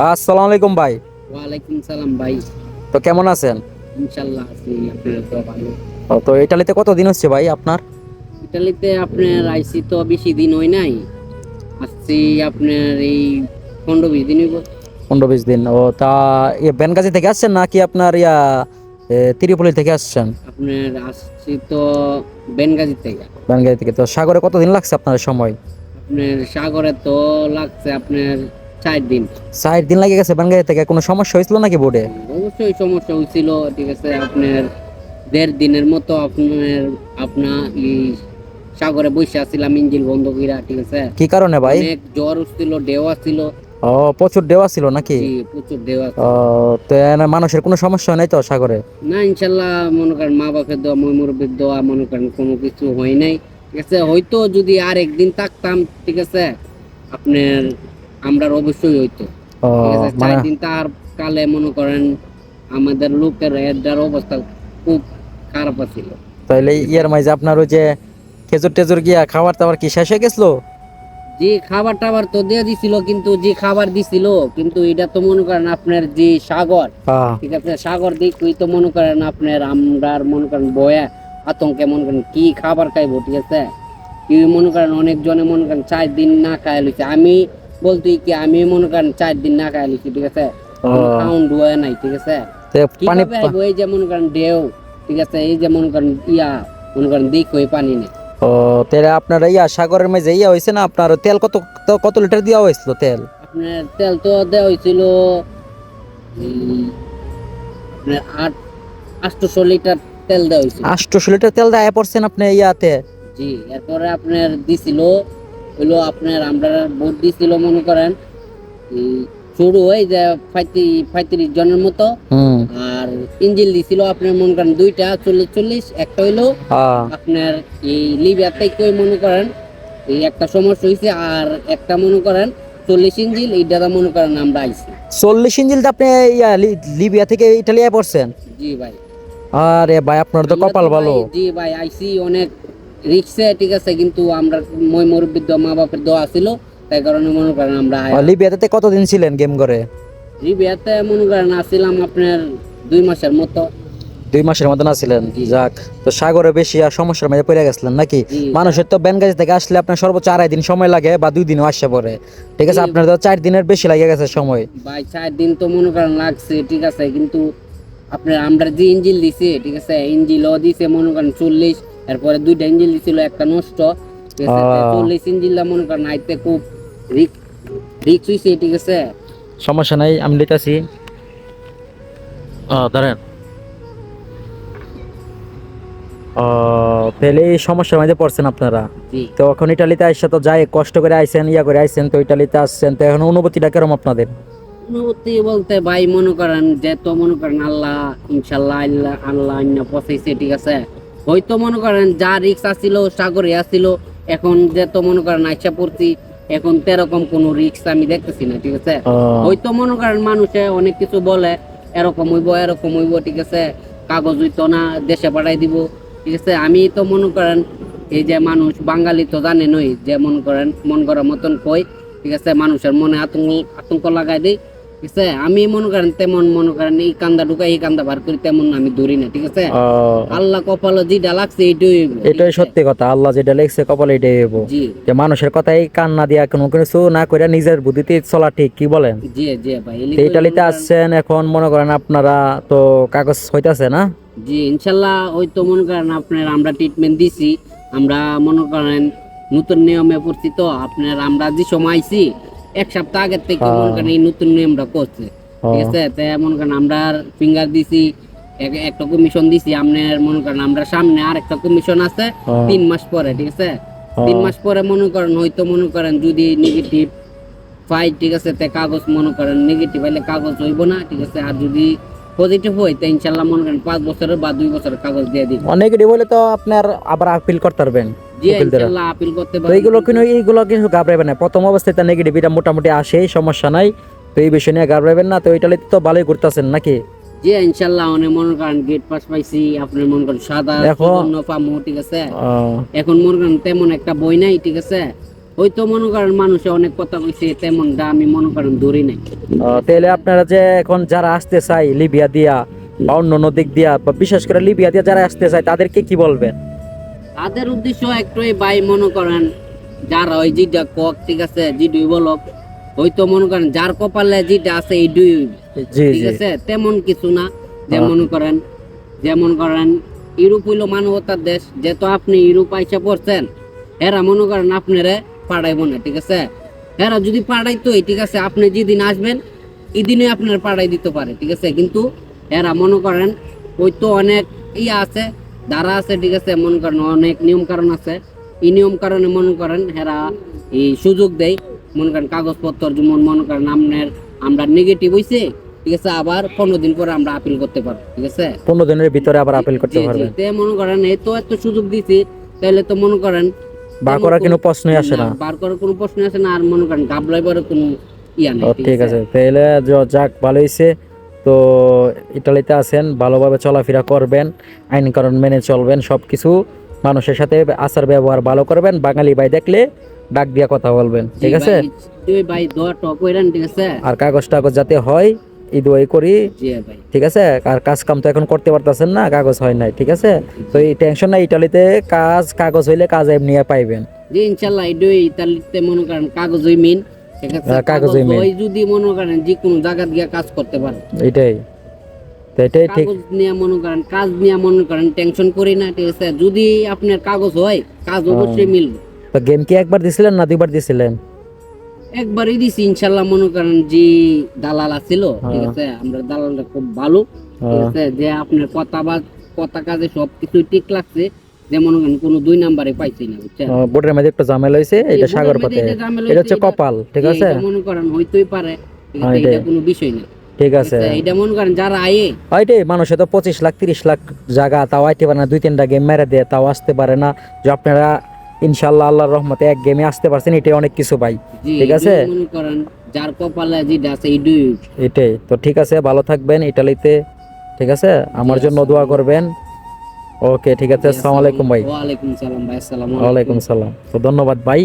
আসসালামু আলাইকুম ভাই। ওয়ালাইকুম সালাম ভাই। তো কেমন আছেন? ইনশাল্লাহ আছি, আপনার তো ভালো। তো ইটালিতে কতদিন হচ্ছে ভাই আপনার? ইতালিতে আপনার আইসি তো বেশি দিন হয় নাই, আসছি আপনার এই 15-20 দিন হইব। 15-20 দিন। ও তা বেনগাজি থেকে আসছেন নাকি আপনার ত্রিপলি থেকে আসছেন? আপনার আসছি তো বেনগাজি থেকে। বেনগাজি থেকে। তো সাগরে কতদিন লাগছে আপনার সময়? আপনার সাগরে তো লাগছে আপনার 4 দিন। 4 দিন লাগে গেছে বেনগাজি থেকে। কোনো সমস্যা হয়েছিল নাকি বোর্ডে? অবশ্যই সমস্যা হয়েছিল, ঠিক আছে। আপনার 1.5 দিনের মতো আপনার এই সাগরে বসে আছিলাম ইঞ্জিন বন্ধ কইরা, ঠিক আছে। কি কারণে ভাই? অনেক জ্বর উঠছিল, ঢেউ আসছিল। ও, প্রচুর ঢেউ ছিল নাকি? জি, প্রচুর ঢেউ ও, আসছিল। তো মানুষের কোনো সমস্যা নাই তো সাগরে? না, ইনশাল্লাহ মনে করেন মা বাপের দোয়া, মই মুরব্বীর দোয়া, মনে করেন কোনো কিছু হয় নাই, ঠিক আছে। হয়তো যদি আর একদিন থাকতাম, ঠিক আছে, আপনার আমরা অবশ্যই হইতো, ও, ঠিক আছে। মানে 4 দিন তার কালে মনে করেন আমাদের লোকের এটার অবস্থা খুব খারাপ ছিল। তাইলে মাঝে আপনার ওই যে খেজুর টেজুর গিয়া খাবার টাবার কি শেষ হয়ে গেছিল? যে খাবার টাবার তো দিয়ে দিছিল, কিন্তু যে খাবার দিছিল, কিন্তু এটা তো মনে করেন আপনার যে সাগর, হ্যাঁ। ঠিক আছে, সাগর দিক ওই তো মনে করেন আপনার আমরা মনে করেন বয়া আতঙ্কে মনে করেন কি খাবার খাইবো, ঠিক আছে। কি মনে করেন অনেক জনে মনে করেন 4 দিন না খাই লইছে। আমি বলতে কি আমি মনে করেন 4 দিন না খাই লইছি, ঠিক আছে। খাউন ডুয়া নাই, ঠিক আছে। তো পানি কিভাবে আইবো? এই যে মনে করেন ঢেউ, ঠিক আছে, এই যে মনে করেন মনে করেন দিক ওই পানি নেই। ও, তাহলে আপনার সাগরের মাঝে হয়েছে না আপনার তেল কত কত লিটার দেওয়া হয়েছিল তেল? আপনার তেল তো দেওয়া হয়েছিল আপনার 800 লিটার তেল দেওয়া হয়েছিল। 800 লিটার তেল দেয়া পড়ছেন আপনি ইয়াতে? জি, এরপরে আপনার দিছিল হইলো আপনার আমরা ভোট দিছিল মনে করেন শুরু হয় যে 35 জনের মতো। হুম। আর ইঞ্জিল দিছিল আপনার মনে করেন দুইটা 40-40, একটা হইলো আপনার এই লিবিয়া থেকে মনে করেন এই একটা সমস্যা হয়েছে, আর একটা মনে করেন 40 ইঞ্জিল, এইটা মনে করেন আমরা আইছি। 40 ইঞ্চিল আপনি লিবিয়া থেকে ইটালিয়ায় পড়ছেন? জি ভাই। আরে ভাই, আপনার তো আমরা কপাল তো ভাই, ভালো। জি ভাই, আইসি অনেক রিক্সে, ঠিক আছে, কিন্তু আমরা মই মুরব্বির দোয়া, মা বাপের দোয়া ছিল, তাই কারণে মনে করেন আমরা লিবিয়াতে কতদিন ছিলেন গেম করে? লিবিয়াতে মনে করেন আসছিলাম আপনার 2 মাসের মতো। 2 মাসের মতন আছিলেন? জি যাক। তো সাগরে বেশি আর সমস্যার মধ্যে পড়ে গেছিলেন নাকি? জি মানুষের তো বেনগাজি থেকে আসলে আপনার সর্বোচ্চ 2.5 দিন সময় লাগে বা 2 দিনও আসে পড়ে, ঠিক আছে। জি আপনার তো 4 দিনের বেশি লাগে গেছে সময়। ভাই, 4 দিন তো মনে করেন লাগছে, ঠিক আছে, কিন্তু আপনার আমরা যে ইঞ্জিল দিছি, ঠিক আছে, ইঞ্জিলও দিছে মনে করেন 40, এরপরে দুইটা ইঞ্জিল দিছিল, একটা নষ্ট, ঠিক আছে। 40 ইঞ্জিলটা মনে করেন আইতে খুব রিক্স হইছে, ঠিক আছে। সমস্যা নাই, আমি লিখতেছি। ধরেন। তাহলে এই সমস্যার মধ্যে পড়ছেন আপনারা। জি, তো এখন ইটালিতে আইসা তো যাই কষ্ট করে আইছেন, করে আইছেন, তো ইটালিতে আসছেন, তো এখন অনুভূতিটা কেরম আপনাদের? অনুভূতি বলতে ভাই মনে করেন যে তো মনে করেন আল্লাহ, ইনশাল্লাহ আল্লাহ আল্লাহ আইনা পৌঁছাইছে, ঠিক আছে। হয়তো মনে করেন যা রিক্স আসছিল সাগরে আসছিল, এখন যে তো মনে করেন আইসা পড়ছি, এখন তো এরকম কোনো রিক্স আমি দেখতেছি না, ঠিক আছে। হয়তো মনে করেন মানুষে অনেক কিছু বলে, এরকম হইব এরকম হইব, ঠিক আছে, কাগজ হইতো না, দেশে পাঠাই দিব, ঠিক আছে। আমি তো মনে করেন এই যে মানুষ বাঙালি তো জানেনই, যে মনে করেন মন করার মতন কই, ঠিক আছে, মানুষের মনে আতঙ্ক আতঙ্ক লাগাই দেই, ঠিক আছে। আমি মনে করেন তেমন মনে করেন এই কান্দা ঢুকাই এই কান্দা বার করি তেমন আমি ধরি না, ঠিক আছে। আল্লাহ কপালে যেটা লাগছে এইটাই হইব, এটাই সত্যি কথা, আল্লাহ যেটা লিখছে কপালে এটাই হইব। জি যে মানুষের কথাই কান না দিয়া কোনো কিছু না করে নিজের বুদ্ধিতে চলা ঠিক, কি বলেন? জি জি ভাই। তো ইটালিতে আসছেন, এখন মনে করেন আপনারা তো কাগজ হইতাছে না? জি, ইনশাল্লাহ ওই তো মনে করেন আপনার আমরা ট্রিটমেন্ট দিছি, আমরা মনে করেন নতুন নিয়মে পড়ছি, তো আপনার আমরা যে সময় আইছি 1 সপ্তাহ আগের থেকে মনে করেন এই নতুন নিয়মটা করছে, ঠিক আছে। তাই মনে করেন আমরা ফিঙ্গার দিছি, একটা কমিশন দিছি, আপনার মনে করেন আমরা সামনে আর একটা কমিশন আছে 3 মাস পরে, ঠিক আছে। 3 মাস পরে মনে করেন হয়তো মনে করেন যদি নেগেটিভ পাই, ঠিক আছে, তে কাগজ মনে করেন নেগেটিভ হইলে কাগজ হইব না, ঠিক আছে। আর যদি পজিটিভ হয় তো ইনশাল্লাহ মনে করেন 5 বছরের বা 2 বছরের কাগজ দিয়ে দিব। নেগেটিভ হলে তো আপনার আবার আপিল করতে পারবেন জি, উকিল দ্বারা। ইনশাল্লাহ আপিল করতে তো পারবেন। এইগুলো কিন্তু ঘাবড়াবেন না, প্রথম অবস্থায় তো নেগেটিভ এটা মোটামুটি আসে, সমস্যা নাই। তো এই বিষয় নিয়ে ঘাবড়াবেন না। তো ইটালিতে তো ভালোই ঘুরতেছেন নাকি? জি, ইনশাল্লাহ অনেক মনে করেন গেট পাস পাইছি, আপনার মনে করেন সাদা এখন পামু, ঠিক আছে। এখন মনে করেন তেমন একটা বই নাই, ঠিক আছে। হয়তো মনে করেন মানুষে অনেক কথা কইছে, তেমনটা আমি মনে করেন ধরি নাই। তাহলে আপনারা যে এখন যারা আসতে চাই লিবিয়া দিয়া বা অন্য অন্য দিক দিয়া, বা বিশেষ করে লিবিয়া দিয়া যারা আসতে চায় তাদেরকে কি বলবেন? তাদের উদ্দেশ্য একটাই ভাই, মনে করেন যারা ওই যেটা কক, ঠিক আছে, যেটুই বলক, হয়তো মনে করেন যার কপালে যেটা আছে এইটুই হইবে, জি ঠিক জি। আছে, তেমন কিছু না। যেমন করেন ইউরোপ হইলো মানবতার দেশ, যেহেতু আপনি ইউরোপ আইসা পড়ছেন, এরা মনে করেন আপনারে পাঠাইবো না, ঠিক আছে। এরা যদি পাঠাইতোই, ঠিক আছে, আপনি যেদিন আসবেন এই দিনে আপনার পাঠাই দিতে পারে, ঠিক আছে, কিন্তু এরা মনে করেন ওই তো অনেক ইয়া আছে, ধারা আছে, ঠিক আছে, মনে করেন অনেক নিয়ম কারণ আছে। এই নিয়ম কারণে মনে করেন এরা এই সুযোগ দেয়, মনে করেন কাগজপত্র যেমন মনে করেন আমরা নেগেটিভ হইছে, ঠিক আছে, আবার 15 দিন পরে আমরা আপিল করতে পারবো, ঠিক আছে। 15 দিনের ভিতরে আবার আপিল করতে জি, জি, পারবেন। তে মনে করেন এই তো এত সুযোগ দিছি, তাহলে তো মনে করেন বার করার কোনো প্রশ্নই আসে না। বার করার কোনো প্রশ্ন আসে না, আর মনে করেন গাবলাইবার কোনো ইয়া নেই, ঠিক আছে, তাহলে যাক ভালো হয়েছে। তো ইটালিতে আছেন, ভালোভাবে চলাফেরা করবেন, আইন কানুন মেনে চলবেন, সবকিছু মানুষের সাথে আচার ব্যবহার ভালো করবেন। বাঙালি ভাই দেখলে ডাক দিয়া কথা বলবেন, ঠিক আছে। তুই ভাই দোয়া টক কইরেন, ঠিক আছে। আর কাগজ টাগজ যাতে হয় এই দোয়াই করি, জি ভাই। ঠিক আছে। আর কাজ কাম তো এখন করতে পারতেছেন না, কাগজ হয় নাই, ঠিক আছে। তো এই টেনশন নাই, ইটালিতে কাগজ হইলে কাজ এমনি পাইবেন। জি ইনশাআল্লাহ, এডই ইতালিতে মনে করেন কাগজই মেইন, ঠিক আছে। কাগজই main। ওই যদি মনে করেন যে কোনো জায়গা গিয়া কাজ করতে পারে, এটাই তো, এটাই ঠিক। কাগজ নিয়ে মনে করেন, কাজ নিয়ে মনে করেন টেনশন করি না, ঠিক আছে। যদি আপনার কাগজ হয়, কাজ অবশ্যই মিলবে। তো গেম কি একবার দিছিলেন না দুইবার দিছিলেন? একবারই দিছি ইনশাআল্লাহ। মনে করেন যে দালাল আছিল, ঠিক আছে, আমরা দালালটা খুব ভালো, ঠিক আছে, যে আপনার কথা কাজে সবকিছু ঠিক লাগছে, যে মনে করেন কোনো 2 নাম্বারে পাইছি না, বুঝছেন। বোর্ডের মধ্যে একটু ঝামেলা হয়েছে, এটা সাগর পথে, এটা হচ্ছে কপাল, ঠিক আছে। এটা মনে করেন হইতেই পারে, ঠিক আছে, এটা কোনো বিষয় না, ঠিক আছে। এটা মনে করেন যারা আয়ে ওইটাই, মানুষে তো 25 লাখ 30 লাখ জায়গা তাও আইতে পারে না, 2-3টা গেম মেরে দেয় তাও আসতে পারে না। যে আপনারা ইনশাআল্লাহ আল্লাহর রহমতে এক গেমে আসতে পারছেন, এটাই অনেক কিছু ভাই, ঠিক আছে। মনে করেন যার কপালে যেটা আছে এইটুই। এটাই তো, ঠিক আছে, ভালো থাকবেন ইটালিতে, ঠিক আছে। আমার জন্য দোয়া করবেন। ওকে, ঠিক আছে, আসসালামু আলাইকুম ভাই। ওয়ালাইকুম সালাম ভাই, আসসালামু ওয়ালাইকুম সালাম। তো ধন্যবাদ ভাই।